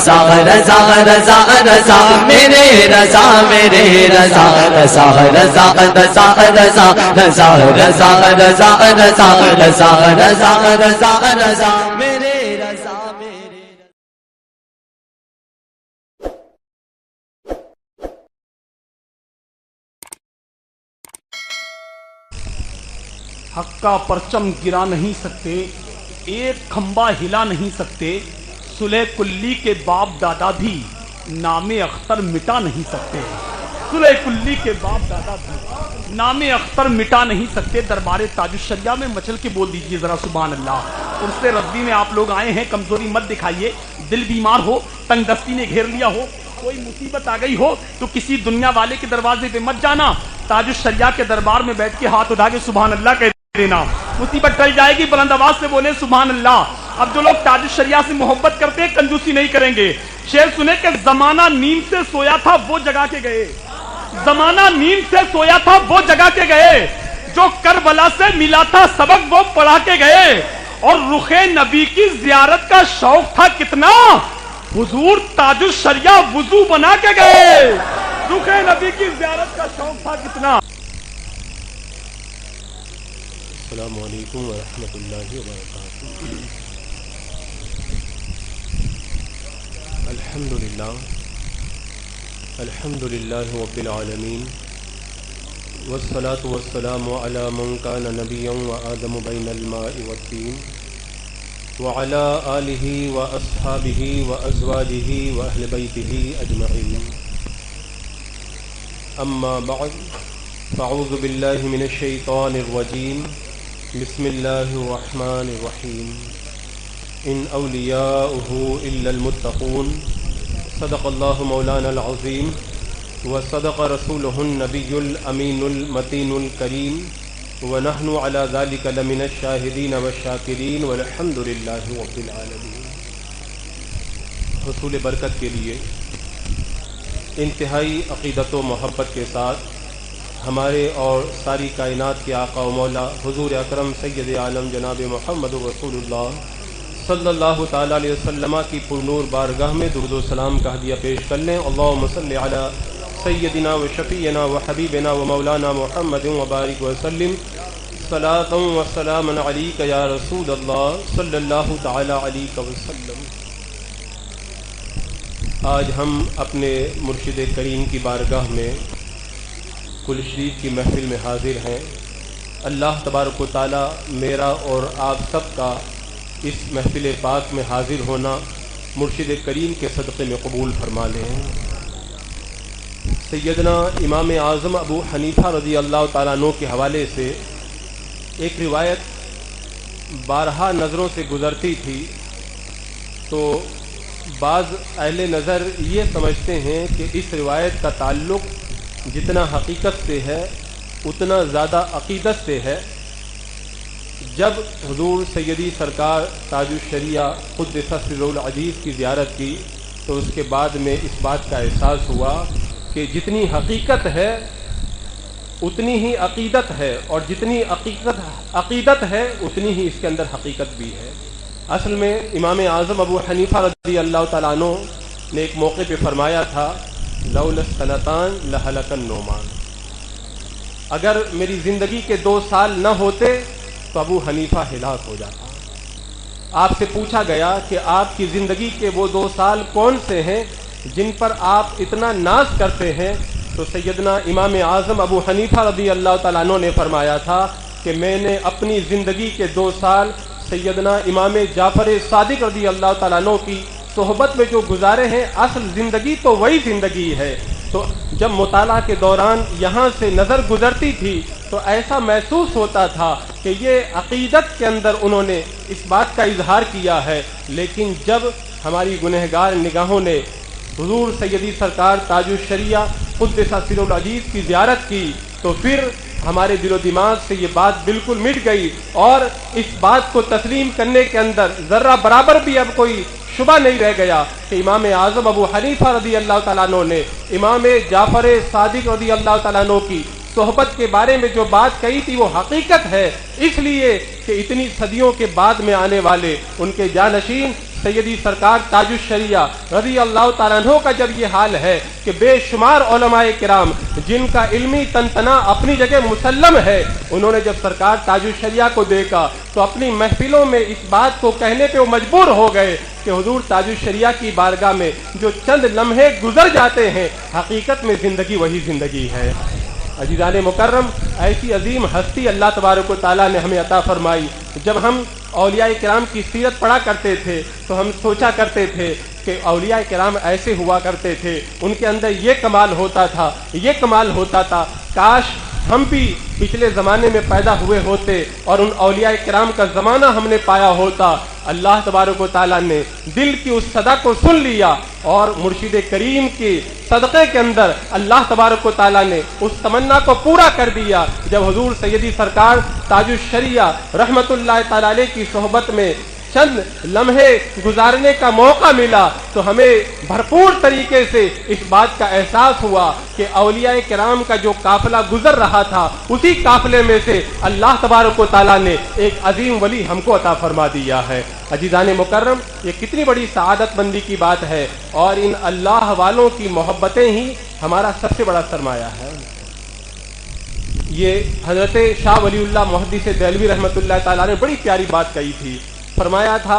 رضا رضا رضا رضا میرے رضا میرے رضا رضا رضا رضا رضا رضا رضا رضا رضا رضا رضا رضا رضا میرے رضا میرے حق کا پرچم گرا نہیں سکتے، ایک کھمبا ہلا نہیں سکتے، صلح کلی کے باپ دادا بھی نام اختر مٹا نہیں سکتے، صلح کلی کے باپ دادا بھی نام اختر مٹا نہیں سکتے۔ دربار تاج الشریعہ میں مچل کے بول دیجئے ذرا سبحان اللہ۔ اور اس سے رضوی میں آپ لوگ آئے ہیں، کمزوری مت دکھائیے، دل بیمار ہو، تنگ دستی نے گھیر لیا ہو، کوئی مصیبت آ گئی ہو تو کسی دنیا والے کے دروازے پہ مت جانا، تاج الشریعہ کے دربار میں بیٹھ کے ہاتھ اٹھا کے سبحان اللہ کہہ دینا، مصیبت ٹل جائے گی۔ بلند آواز سے بولیں سبحان اللہ۔ اب جو لوگ تاج الشریعہ سے محبت کرتے ہیں کنجوسی نہیں کریں گے۔ شعر سنے کہ زمانہ نیند سے سویا تھا وہ جگا کے گئے، زمانہ نیند سے سویا تھا وہ جگا کے گئے، جو کربلا سے ملا تھا سبق وہ پڑھا کے گئے، اور رخ نبی کی زیارت کا شوق تھا کتنا، حضور تاج الشریعہ وضو بنا کے گئے، رخ نبی کی زیارت کا شوق تھا کتنا۔ السلام علیکم ورحمۃ اللہ وبرکاتہ۔ الحمد للہ رب العالمین، والصلاة والسلام علی من کان نبیا وآدم بین الماء والطین، وعلی آلہ واصحابہ وازواجہ واہل بیتہ اجمعین، اما بعد فاعوذ باللہ من الشیطان الرجیم، بسم اللہ الرحمن الرحیم، ان اولیاؤہ الا المتقون، صدق اللہ مولانا العظیم، وصدق رسولہ النبی الامین المتین الکریم، ونحن علی ذلک لمن الشاہدین والشاکرین، والحمد للہ رب العالمین۔ حصول برکت کے لیے انتہائی عقیدت و محبت کے ساتھ ہمارے اور ساری کائنات کے آقا و مولا حضور اکرم سید عالم جناب محمد رسول اللہ صلی اللہ تعالیٰ علیہ وسلم کی پرنور بارگاہ میں درود و سلام کا ہدیہ پیش کر لیں۔ اللہم صلی علی سیدنا و شفیعنا و حبیبنا و مولانا محمد وبارک وسلم، صلاۃ و سلام علیک یا رسول اللہ صلی اللہ تعالیٰ علیہ وسلم۔ آج ہم اپنے مرشد کریم کی بارگاہ میں کل شریف کی محفل میں حاضر ہیں۔ اللہ تبارک و تعالیٰ میرا اور آپ سب کا اس محفل پاک میں حاضر ہونا مرشد کریم کے صدقے میں قبول فرما لیں۔ سیدنا امام اعظم ابو حنیفہ رضی اللہ تعالیٰ عنہ کے حوالے سے ایک روایت بارہا نظروں سے گزرتی تھی، تو بعض اہل نظر یہ سمجھتے ہیں کہ اس روایت کا تعلق جتنا حقیقت سے ہے اتنا زیادہ عقیدت سے ہے۔ جب حضور سیدی سرکار تاج الشریعہ قدس سرہ العزیز کی زیارت کی تو اس کے بعد میں اس بات کا احساس ہوا کہ جتنی حقیقت ہے اتنی ہی عقیدت ہے، اور جتنی عقیدت ہے اتنی ہی اس کے اندر حقیقت بھی ہے۔ اصل میں امام اعظم ابو حنیفہ رضی اللہ تعالیٰ عنہ نے ایک موقع پہ فرمایا تھا، لولا السنتان لہلک النعمان، اگر میری زندگی کے 2 سال نہ ہوتے تو ابو حنیفہ ہلاک ہو جاتا۔ آپ سے پوچھا گیا کہ آپ کی زندگی کے وہ 2 سال کون سے ہیں جن پر آپ اتنا ناز کرتے ہیں؟ تو سیدنا امام اعظم ابو حنیفہ رضی اللہ تعالیٰ عنہ نے فرمایا تھا کہ میں نے اپنی زندگی کے 2 سال سیدنا امام جعفر صادق رضی اللہ تعالیٰ عنہ کی صحبت میں جو گزارے ہیں۔ اصل زندگی تو وہی زندگی ہے۔ تو جب مطالعہ کے دوران یہاں سے نظر گزرتی تھی تو ایسا محسوس ہوتا تھا کہ یہ عقیدت کے اندر انہوں نے اس بات کا اظہار کیا ہے، لیکن جب ہماری گنہگار نگاہوں نے حضور سیدی سرکار تاج الشریعہ قدس سرہ العزیز کی زیارت کی تو پھر ہمارے دل و دماغ سے یہ بات بالکل مٹ گئی، اور اس بات کو تسلیم کرنے کے اندر ذرہ برابر بھی اب کوئی شبہ نہیں رہ گیا کہ امام اعظم ابو حنیفہ رضی اللہ تعالیٰ عنہ نے امام جعفر صادق رضی اللہ تعالیٰ عنہ کی صحبت کے بارے میں جو بات کہی تھی وہ حقیقت ہے، اس لیے کہ اتنی صدیوں کے بعد میں آنے والے ان کے جانشین سیدی سرکار تاج الشریعہ رضی اللہ تعالیٰ عنہ کا جب یہ حال ہے کہ بے شمار علماء کرام جن کا علمی تنتنا اپنی جگہ مسلم ہے، انہوں نے جب سرکار تاج الشریعہ کو دیکھا تو اپنی محفلوں میں اس بات کو کہنے پہ وہ مجبور ہو گئے کہ حضور تاج الشریعہ کی بارگاہ میں جو چند لمحے گزر جاتے ہیں حقیقت میں زندگی وہی زندگی ہے۔ عزیزان مکرم، ایسی عظیم ہستی اللہ تبارک و تعالیٰ نے ہمیں عطا فرمائی۔ جب ہم اولیاء کرام کی سیرت پڑھا کرتے تھے تو ہم سوچا کرتے تھے کہ اولیاء کرام ایسے ہوا کرتے تھے، ان کے اندر یہ کمال ہوتا تھا، یہ کمال ہوتا تھا، کاش ہم بھی پچھلے زمانے میں پیدا ہوئے ہوتے اور ان اولیاء کرام کا زمانہ ہم نے پایا ہوتا۔ اللہ تبارک و تعالیٰ نے دل کی اس صدا کو سن لیا اور مرشد کریم کے صدقے کے اندر اللہ تبارک و تعالیٰ نے اس تمنا کو پورا کر دیا۔ جب حضور سیدی سرکار تاج الشریعہ رحمت اللہ تعالی علیہ کی صحبت میں چند لمحے گزارنے کا موقع ملا تو ہمیں بھرپور طریقے سے اس بات کا احساس ہوا کہ اولیاء کرام کا جو قافلہ گزر رہا تھا اسی قافلے میں سے اللہ تبارک و تعالیٰ نے ایک عظیم ولی ہم کو عطا فرما دیا ہے۔ عزیزان مکرم، یہ کتنی بڑی سعادت مندی کی بات ہے، اور ان اللہ والوں کی محبتیں ہی ہمارا سب سے بڑا سرمایہ ہے۔ یہ حضرت شاہ ولی اللہ محدث دہلوی رحمۃ اللہ تعالیٰ نے بڑی پیاری بات کہی تھی۔ فرمایا تھا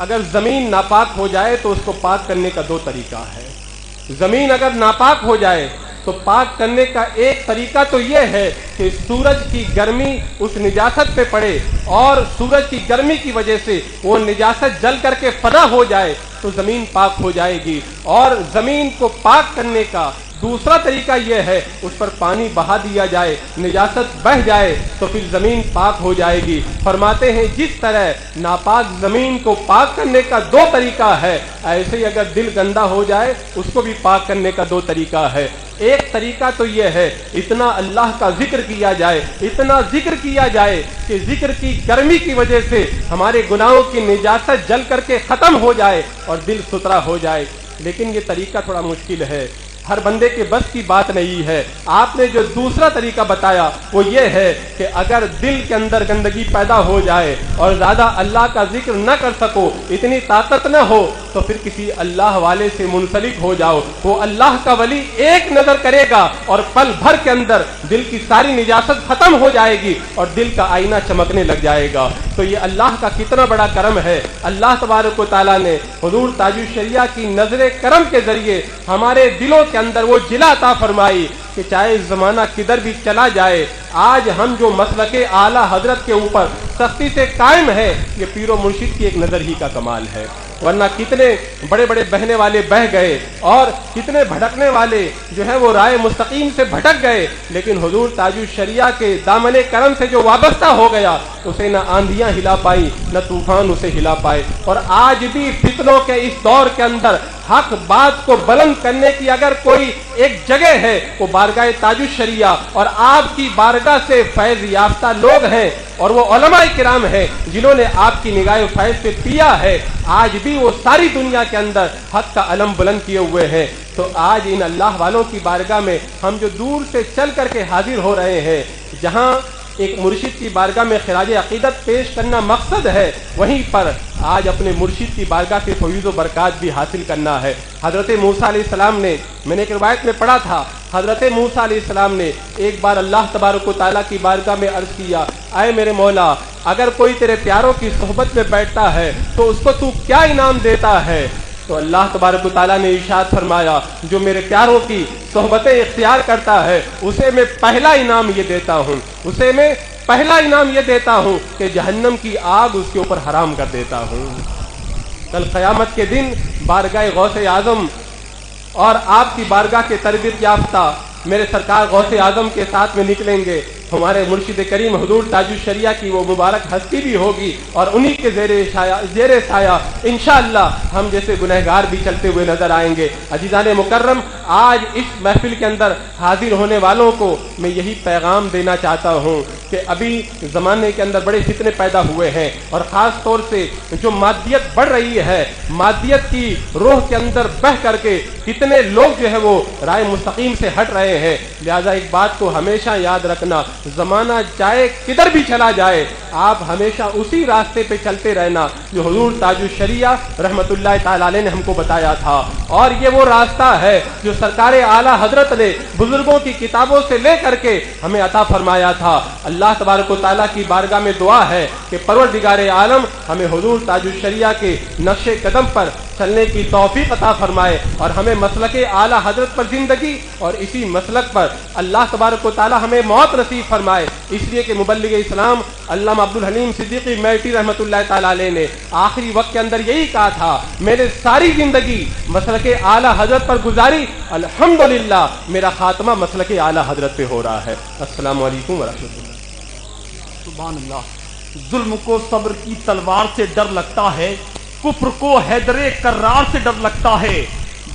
اگر زمین ناپاک ہو جائے تو اس کو پاک کرنے کا دو طریقہ ہے۔ زمین اگر ناپاک ہو جائے تو پاک کرنے کا ایک طریقہ تو یہ ہے کہ سورج کی گرمی اس نجاست پہ پڑے اور سورج کی گرمی کی وجہ سے وہ نجاست جل کر کے فنا ہو جائے تو زمین پاک ہو جائے گی، اور زمین کو پاک کرنے کا دوسرا طریقہ یہ ہے اس پر پانی بہا دیا جائے، نجاست بہہ جائے تو پھر زمین پاک ہو جائے گی۔ فرماتے ہیں جس طرح ناپاک زمین کو پاک کرنے کا دو طریقہ ہے، ایسے ہی اگر دل گندا ہو جائے اس کو بھی پاک کرنے کا دو طریقہ ہے۔ ایک طریقہ تو یہ ہے اتنا اللہ کا ذکر کیا جائے، اتنا ذکر کیا جائے کہ ذکر کی گرمی کی وجہ سے ہمارے گناہوں کی نجاست جل کر کے ختم ہو جائے اور دل ستھرا ہو جائے۔ لیکن یہ طریقہ تھوڑا مشکل ہے، ہر بندے کے بس کی بات نہیں ہے۔ آپ نے جو دوسرا طریقہ بتایا وہ یہ ہے کہ اگر دل کے اندر گندگی پیدا ہو جائے اور زیادہ اللہ کا ذکر نہ کر سکو، اتنی طاقت نہ ہو، تو پھر کسی اللہ والے سے منسلک ہو جاؤ۔ وہ اللہ کا ولی ایک نظر کرے گا اور پل بھر کے اندر دل کی ساری نجاست ختم ہو جائے گی اور دل کا آئینہ چمکنے لگ جائے گا۔ تو یہ اللہ کا کتنا بڑا کرم ہے۔ اللہ تبارک و تعالیٰ نے حضور تاج الشریعہ کی نظر کرم کے ذریعے ہمارے دلوں کے اندر وہ جلا عطا فرمائی کہ چاہے زمانہ کدھر بھی چلا جائے، آج ہم جو مسلک اعلیٰ حضرت کے اوپر سختی سے قائم ہے، یہ پیر و مرشد کی ایک نظر ہی کا کمال ہے۔ ورنہ کتنے بڑے بڑے بہنے والے بہ گئے اور کتنے بھٹکنے والے جو ہے وہ رائے مستقیم سے بھٹک گئے، لیکن حضور تاج الشریعہ کے دامن کرم سے جو وابستہ ہو گیا اسے نہ آندھیاں ہلا پائی نہ طوفان اسے ہلا پائے۔ اور آج بھی فتنوں کے اس دور کے اندر حق بات کو بلند کرنے کی اگر کوئی ایک جگہ ہے وہ بارگاہ تاج الشریعہ اور آپ کی بارگاہ سے فیض یافتہ لوگ ہیں، اور وہ علماء کرام ہیں جنہوں نے آپ کی نگاہ فیض سے پیا ہے۔ آج بھی وہ ساری دنیا کے اندر حق کا علم بلند کیے ہوئے ہیں۔ تو آج ان اللہ والوں کی بارگاہ میں ہم جو دور سے چل کر کے حاضر ہو رہے ہیں، جہاں ایک مرشد کی بارگاہ میں خراج عقیدت پیش کرنا مقصد ہے، وہیں پر آج اپنے مرشد کی بارگاہ سے فیض و برکات بھی حاصل کرنا ہے۔ حضرت موسیٰ علیہ السلام نے، میں نے ایک روایت میں پڑھا تھا، حضرت موسیٰ علیہ السلام نے ایک بار اللہ تبارک و تعالیٰ کی بارگاہ میں عرض کیا، اے میرے مولا، اگر کوئی تیرے پیاروں کی صحبت میں بیٹھتا ہے تو اس کو تو کیا انعام دیتا ہے؟ تو اللہ تبارک و تعالیٰ نے ارشاد فرمایا، جو میرے پیاروں کی صحبتیں اختیار کرتا ہے اسے میں پہلا انعام یہ دیتا ہوں، اسے میں پہلا انعام یہ دیتا ہوں کہ جہنم کی آگ اس کے اوپر حرام کر دیتا ہوں۔ کل قیامت کے دن بارگاہ غوث اعظم اور آپ کی بارگاہ کے تربیت یافتہ میرے سرکار غوث اعظم کے ساتھ میں نکلیں گے۔ ہمارے مرشد کریم حضور تاج الشریعہ کی وہ مبارک ہستی بھی ہوگی اور انہی کے زیر سایہ انشاءاللہ ہم جیسے گنہگار بھی چلتے ہوئے نظر آئیں گے۔ عزیزان مکرم، آج اس محفل کے اندر حاضر ہونے والوں کو میں یہی پیغام دینا چاہتا ہوں کہ ابھی زمانے کے اندر بڑے فتنے پیدا ہوئے ہیں، اور خاص طور سے جو مادیت بڑھ رہی ہے، مادیت کی روح کے اندر بہ کر کے کتنے لوگ جو ہے وہ رائے مستقیم سے ہٹ رہے ہیں۔ لہذا ایک بات کو ہمیشہ یاد رکھنا، زمانہ چاہے کدھر بھی چلا جائے آپ ہمیشہ اسی راستے پہ چلتے رہنا جو حضور تاج الشریعہ رحمت اللہ تعالی علیہ نے ہم کو بتایا تھا. اور یہ وہ راستہ ہے جو سرکار اعلیٰ حضرت نے بزرگوں کی کتابوں سے لے کر کے ہمیں عطا فرمایا تھا. اللہ تبارک و تعالیٰ کی بارگاہ میں دعا ہے کہ پروردگار عالم ہمیں حضور تاج الشریعہ کے نقش قدم پر چلنے کی توفیق عطا فرمائے اور ہمیں مسلک اعلیٰ حضرت پر زندگی اور اسی مسلک پر اللہ تبارک و تعالی ہمیں موت نصیب فرمائے. اس لیے کہ مبلغ اسلام علامہ عبدالحلیم صدیقی میٹھی رحمۃ اللہ تعالی علیہ نے آخری وقت کے اندر یہی کہا تھا میں نے ساری زندگی مسلک اعلیٰ حضرت پر گزاری, الحمدللہ میرا خاتمہ مسلک اعلیٰ حضرت پہ ہو رہا ہے. السلام علیکم ورحمۃ اللہ. سبحان اللہ. ظلم کو صبر کی تلوار سے ڈر لگتا ہے, کفر کو حیدر کرار سے ڈر لگتا ہے.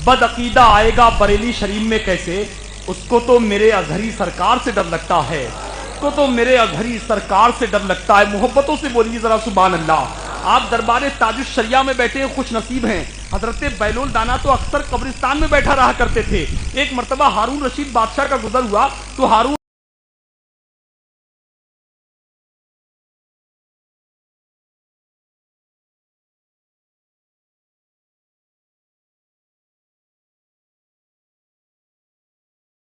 بد عقیدہ آئے گا بریلی شریف میں کیسے, اس کو تو میرے اظہری سرکار سے ڈر لگتا ہے, اس کو تو میرے اظہری سرکار سے ڈر لگتا ہے. محبتوں سے بولیے ذرا سبحان اللہ. آپ دربار تاج الشریعہ میں بیٹھے خوش نصیب ہیں. حضرت بیلول دانا تو اکثر قبرستان میں بیٹھا رہا کرتے تھے. ایک مرتبہ ہارون رشید بادشاہ کا گزر ہوا تو ہارون